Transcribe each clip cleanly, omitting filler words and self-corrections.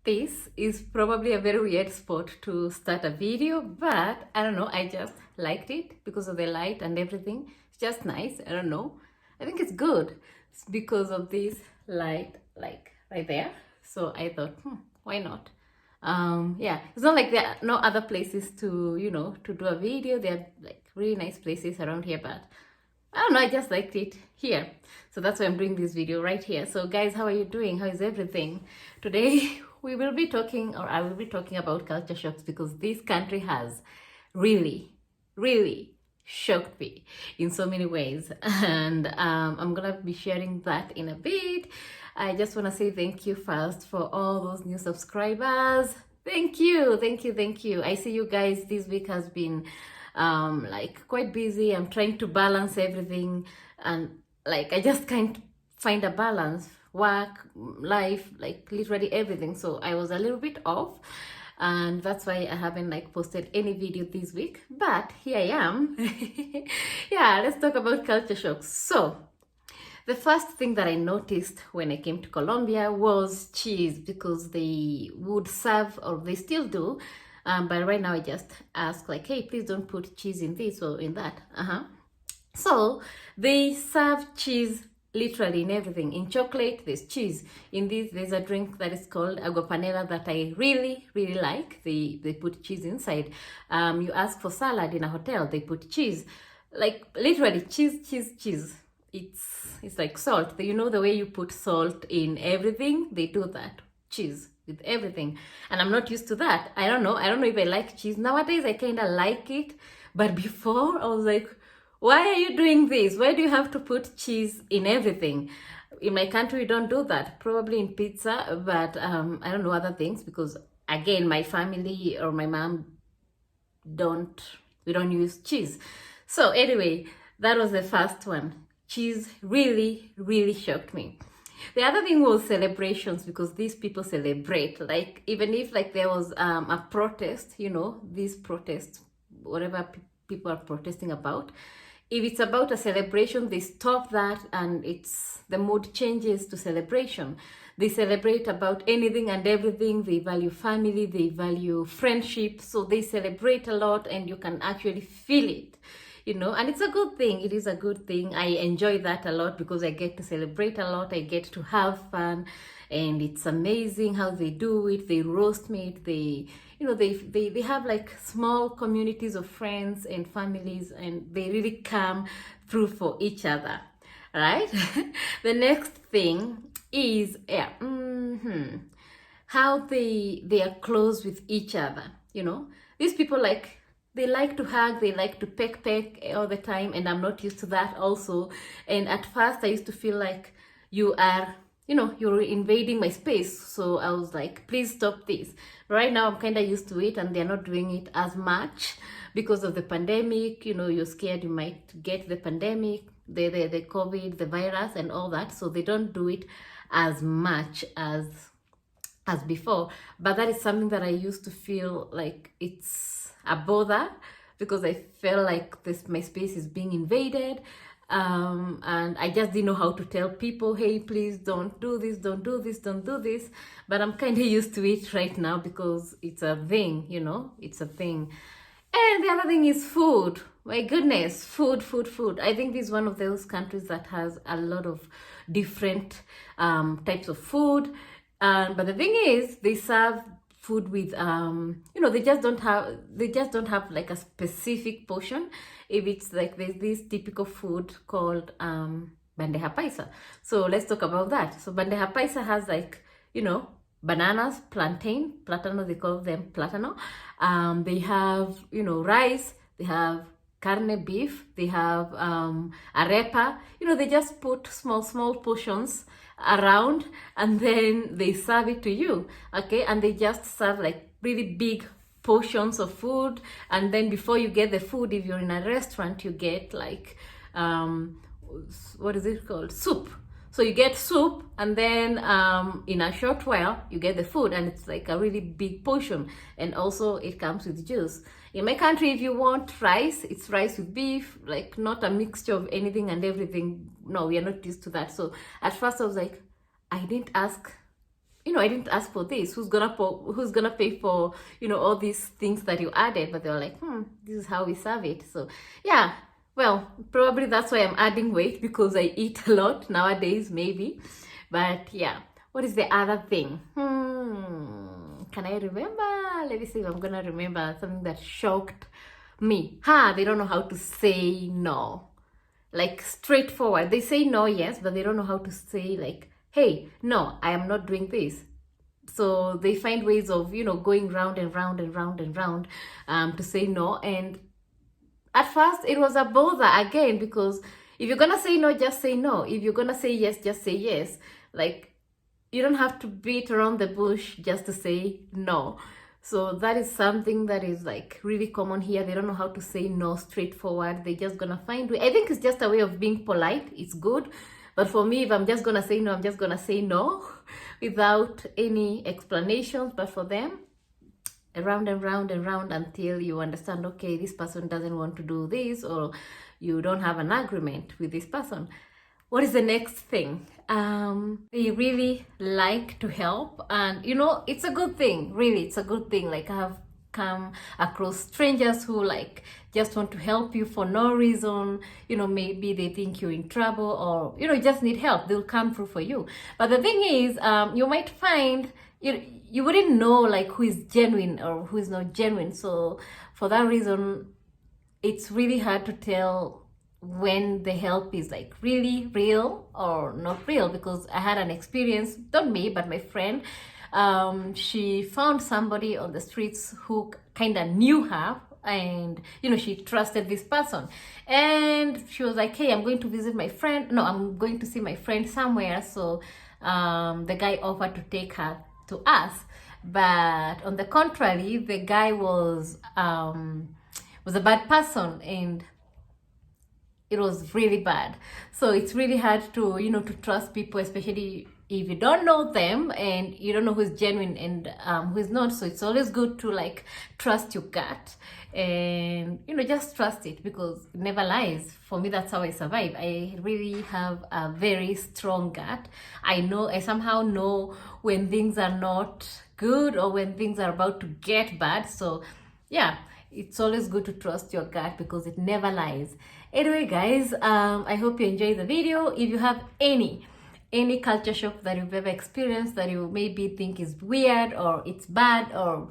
This is probably a very weird spot to start a video, but I don't know, I just liked it because of the light and everything. It's just nice. I don't know. I think it's good. It's because of this light, like right there. So I thought, why not? Yeah, it's not like there are no other places to, to do a video. There are like really nice places around here, but I don't know, I just liked it here. So that's why I'm doing this video right here. So guys, how are you doing? How is everything? Today we will be talking, or I will be talking about culture shocks, because this country has really, really shocked me in so many ways. And I'm gonna be sharing that in a bit. I just want to say thank you first for all those new subscribers. Thank you, thank you, thank you. I see you guys, this week has been like quite busy. I'm trying to balance everything, and like I just can't find a balance, work, life, like literally everything. So I was a little bit off, and that's why I haven't like posted any video this week, but here I am. Yeah, let's talk about culture shocks. So the first thing that I noticed when I came to Colombia was cheese, because they would serve, or they still do, but right now I just ask like, hey, please don't put cheese in this or in that. So they serve cheese literally in everything. In chocolate, there's cheese. In this, there's a drink that is called agua panela that I really, really like. They put cheese inside. You ask for salad in a hotel, they put cheese. Like literally cheese, cheese, cheese. It's like salt. You know the way you put salt in everything? They do that. Cheese with everything. And I'm not used to that. I don't know if I like cheese. Nowadays I kind of like it, but before I was like, why are you doing this? Why do you have to put cheese in everything? In my country we don't do that. Probably in pizza, but I don't know other things, because again my family or my mom we don't use cheese. So anyway, that was the first one. Cheese really, really shocked me. The other thing was celebrations, because these people celebrate, like even if like there was a protest, these protests, whatever people are protesting about, if it's about a celebration, they stop that and the mood changes to celebration. They celebrate about anything and everything. They value family, they value friendship, so they celebrate a lot, and you can actually feel it. And it's a good thing. It is a good thing. I enjoy that a lot because I get to celebrate a lot. I get to have fun, and it's amazing how they do it. They roast meat. They have like small communities of friends and families, and they really come through for each other, right? The next thing is how they are close with each other. These people, like, they like to hug, they like to peck all the time, and I'm not used to that also. And at first I used to feel like you're invading my space. So I was like, please stop this. Right now I'm kind of used to it, and they're not doing it as much because of the pandemic. You're scared you might get the pandemic, the COVID, the virus and all that. So they don't do it as much as before. But that is something that I used to feel like it's a bother, because I felt like my space is being invaded, and I just didn't know how to tell people, hey, please don't do this, don't do this, don't do this. But I'm kind of used to it right now, because it's a thing. It's a thing. And the other thing is food. My goodness, food. I think this is one of those countries that has a lot of different types of food. But the thing is, they serve food with they just don't have like a specific portion. If it's like, there's this typical food called bandeja paisa. So let's talk about that. So bandeja paisa has like bananas, platano, they call them platano. They have rice, they have carne, beef, they have arepa. They just put small portions around, and then they serve it to you, okay? And they just serve like really big portions of food, and then before you get the food, if you're in a restaurant, you get like what is it called, soup. So you get soup, and then in a short while you get the food, and it's like a really big portion, and also it comes with juice. In my country, if you want rice, it's rice with beef, like not a mixture of anything and everything. No, we are not used to that. So at first I was like, I didn't ask I didn't ask for this. Who's gonna pay for, all these things that you added? But they were like, this is how we serve it. So yeah, well, probably that's why I'm adding weight, because I eat a lot nowadays, maybe. But yeah, what is the other thing? Can I remember? Let me see if I'm gonna remember something that shocked me. They don't know how to say no. Like, straightforward. They say no, yes, but they don't know how to say, like, hey, no, I am not doing this. So they find ways of, going round and round and round and round to say no. And at first it was a bother again, because if you're gonna say no, just say no. If you're gonna say yes, just say yes. Like, you don't have to beat around the bush just to say no. So that is something that is like really common here. They don't know how to say no straightforward. They're just gonna find way. I think it's just a way of being polite. It's good. But for me, if I'm just gonna say no, I'm just gonna say no without any explanations. But for them, around and round and round until you understand, okay, this person doesn't want to do this, or you don't have an agreement with this person. What is the next thing? They really like to help, and it's a good thing. Really, it's a good thing. Like, I have come across strangers who like just want to help you for no reason. Maybe they think you're in trouble, or just need help. They'll come through for you. But the thing is, you might find you wouldn't know like who is genuine or who is not genuine. So for that reason, it's really hard to tell when the help is like really real or not real, because I had an experience, not me, but my friend. She found somebody on the streets who kind of knew her, and she trusted this person, and she was like, hey, I'm going to visit my friend. No, I'm going to see my friend somewhere. So the guy offered to take her to us, but on the contrary, the guy was a bad person, and it was really bad. So it's really hard to to trust people, especially if you don't know them and you don't know who's genuine and who's not. So it's always good to like trust your gut, and just trust it, because it never lies. For me, that's how I survive. I really have a very strong gut. I somehow know when things are not good or when things are about to get bad. So yeah, it's always good to trust your gut, because it never lies. Anyway, guys, I hope you enjoyed the video. If you have any culture shock that you've ever experienced that you maybe think is weird or it's bad, or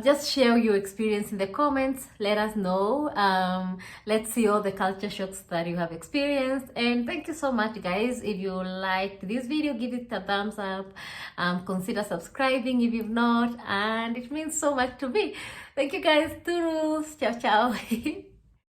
just share your experience in the comments. Let us know. Let's see all the culture shocks that you have experienced. And thank you so much, guys. If you liked this video, give it a thumbs up. Consider subscribing if you've not, and it means so much to me. Thank you, guys. Toodles. Ciao ciao.